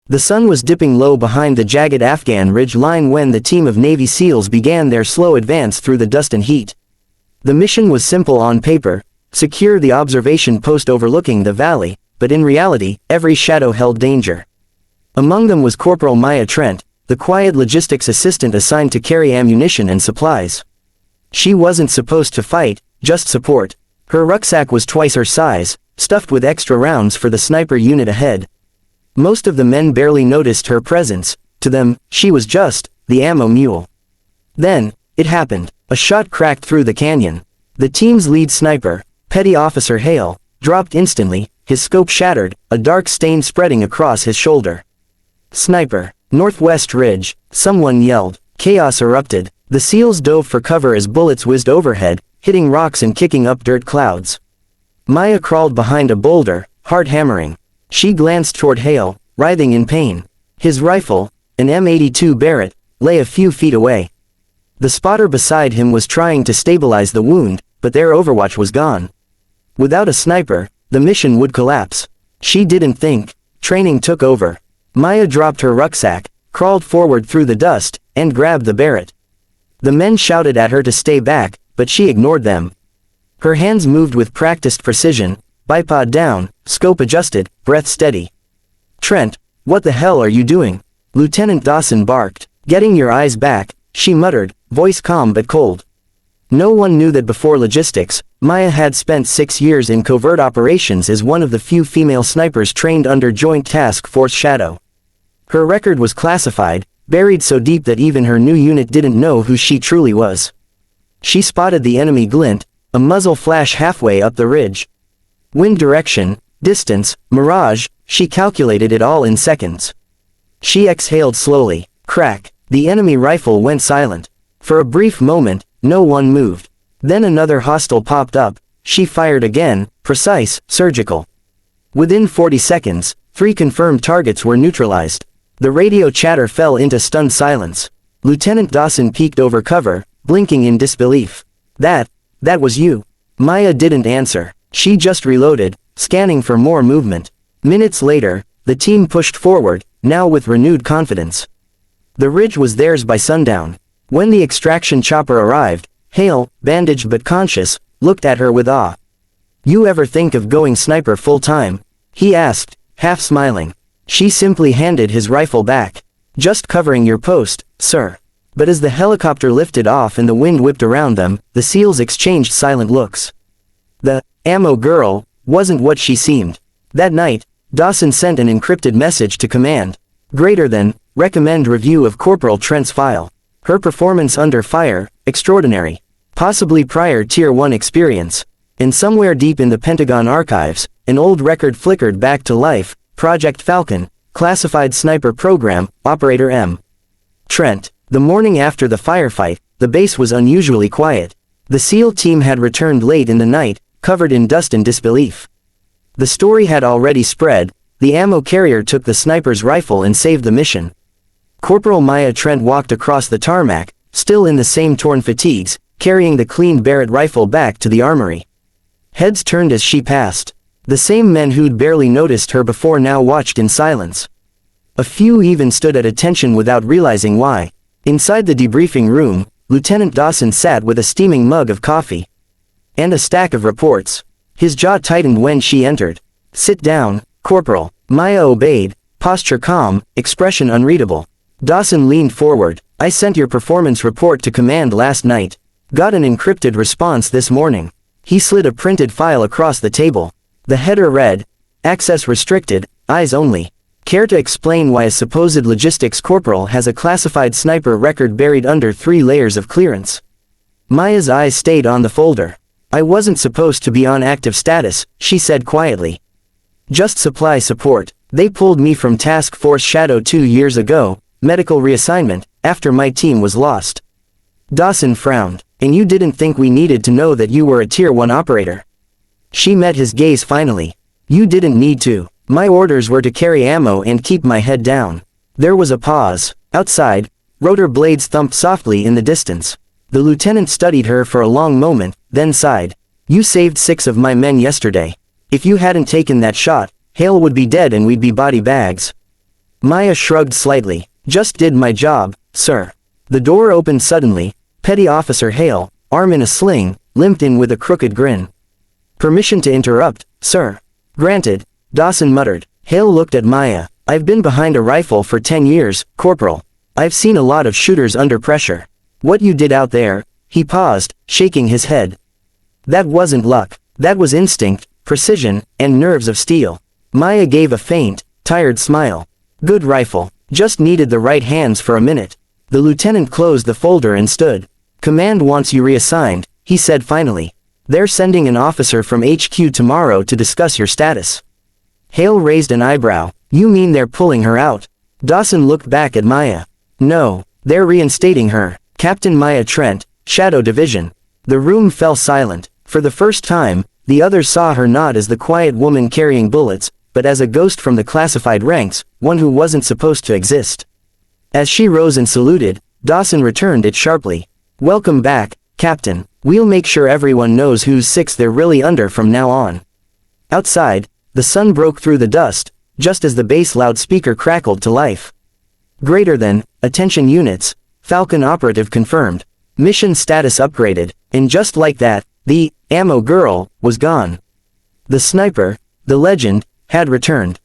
The sun was dipping low behind the jagged Afghan ridge line when the team of Navy SEALs began their slow advance through the dust and heat. The mission was simple on paper: secure the observation post overlooking the valley, but in reality, every shadow held danger. Among them was Corporal Maya Trent, the quiet logistics assistant assigned to carry ammunition and supplies. She wasn't supposed to fight, just support. Her rucksack was twice her size, stuffed with extra rounds for the sniper unit ahead. Most of the men barely noticed her presence. To them, she was just the ammo mule. Then, it happened. A shot cracked through the canyon. The team's lead sniper, Petty Officer Hale, dropped instantly, his scope shattered, a dark stain spreading across his shoulder. "Sniper! Northwest Ridge!" someone yelled. Chaos erupted. The SEALs dove for cover as bullets whizzed overhead, hitting rocks and kicking up dirt clouds. Maya crawled behind a boulder, heart hammering. She glanced toward Hale, writhing in pain. His rifle, an M82 Barrett, lay a few feet away. The spotter beside him was trying to stabilize the wound, but their overwatch was gone. Without a sniper, the mission would collapse. She didn't think. Training took over. Maya dropped her rucksack, crawled forward through the dust, and grabbed the Barrett. The men shouted at her to stay back, but she ignored them. Her hands moved with practiced precision, bipod down, scope adjusted, breath steady. "Trent, what the hell are you doing?" Lieutenant Dawson barked. "Getting your eyes back," she muttered, voice calm but cold. No one knew that before logistics, Maya had spent 6 years in covert operations as one of the few female snipers trained under Joint Task Force Shadow. Her record was classified, buried so deep that even her new unit didn't know who she truly was. She spotted the enemy glint, a muzzle flash halfway up the ridge. Wind direction, distance, mirage, she calculated it all in seconds. She exhaled slowly. Crack. The enemy rifle went silent. For a brief moment, no one moved. Then another hostile popped up. She fired again, precise, surgical. Within 40 seconds, 3 confirmed targets were neutralized. The radio chatter fell into stunned silence. Lieutenant Dawson peeked over cover, blinking in disbelief. That was you." Maya didn't answer. She just reloaded, scanning for more movement. Minutes later, the team pushed forward, now with renewed confidence. The ridge was theirs by sundown. When the extraction chopper arrived, Hale, bandaged but conscious, looked at her with awe. "You ever think of going sniper full-time?" he asked, half smiling. She simply handed his rifle back. "Just covering your post, sir." But as the helicopter lifted off and the wind whipped around them, the SEALs exchanged silent looks. The ammo girl wasn't what she seemed. That night, Dawson sent an encrypted message to command. Greater than, recommend review of Corporal Trent's file. Her performance under fire, extraordinary. Possibly prior Tier 1 experience. And somewhere deep in the Pentagon archives, an old record flickered back to life: Project Falcon, classified sniper program, Operator M. Trent. The morning after the firefight, the base was unusually quiet. The SEAL team had returned late in the night, covered in dust and disbelief. The story had already spread. The ammo carrier took the sniper's rifle and saved the mission. Corporal Maya Trent walked across the tarmac, still in the same torn fatigues, carrying the cleaned Barrett rifle back to the armory. Heads turned as she passed. The same men who'd barely noticed her before now watched in silence. A few even stood at attention without realizing why. Inside the debriefing room, Lieutenant Dawson sat with a steaming mug of coffee. And a stack of reports. His jaw tightened when she entered. "Sit down, Corporal." Maya obeyed, posture calm, expression unreadable. Dawson leaned forward. "I sent your performance report to command last night. Got an encrypted response this morning." He slid a printed file across the table. The header read, "Access restricted, eyes only. Care to explain why a supposed logistics corporal has a classified sniper record buried under 3 layers of clearance?" Maya's eyes stayed on the folder. "I wasn't supposed to be on active status," she said quietly. "Just supply support. They pulled me from Task Force Shadow 2 years ago, medical reassignment, after my team was lost." Dawson frowned. "And you didn't think we needed to know that you were a Tier 1 operator?" She met his gaze finally. "You didn't need to. My orders were to carry ammo and keep my head down." There was a pause. Outside, rotor blades thumped softly in the distance. The lieutenant studied her for a long moment, then sighed. "You saved 6 of my men yesterday. If you hadn't taken that shot, Hale would be dead and we'd be body bags." Maya shrugged slightly. Just did my job, sir. The door opened suddenly. Petty Officer Hale, arm in a sling, limped in with a crooked grin. Permission to interrupt, sir. Granted, Dawson muttered. Hale looked at Maya. I've been behind a rifle for 10 years, Corporal. I've seen a lot of shooters under pressure. What you did out there, he paused, shaking his head. That wasn't luck. That was instinct, precision, and nerves of steel. Maya gave a faint, tired smile. Good rifle. Just needed the right hands for a minute. The lieutenant closed the folder and stood. Command wants you reassigned, he said finally. They're sending an officer from HQ tomorrow to discuss your status. Hale raised an eyebrow. You mean they're pulling her out? Dawson looked back at Maya. No, they're reinstating her. Captain Maya Trent, Shadow Division. The room fell silent. For the first time, the others saw her not as the quiet woman carrying bullets, but as a ghost from the classified ranks, one who wasn't supposed to exist. As she rose and saluted, Dawson returned it sharply. Welcome back, Captain. We'll make sure everyone knows whose six they're really under from now on. Outside, the sun broke through the dust, just as the base loudspeaker crackled to life. Greater than, attention units, Falcon Operative confirmed. Mission status upgraded, and just like that, the ammo girl was gone. The sniper, the legend, had returned.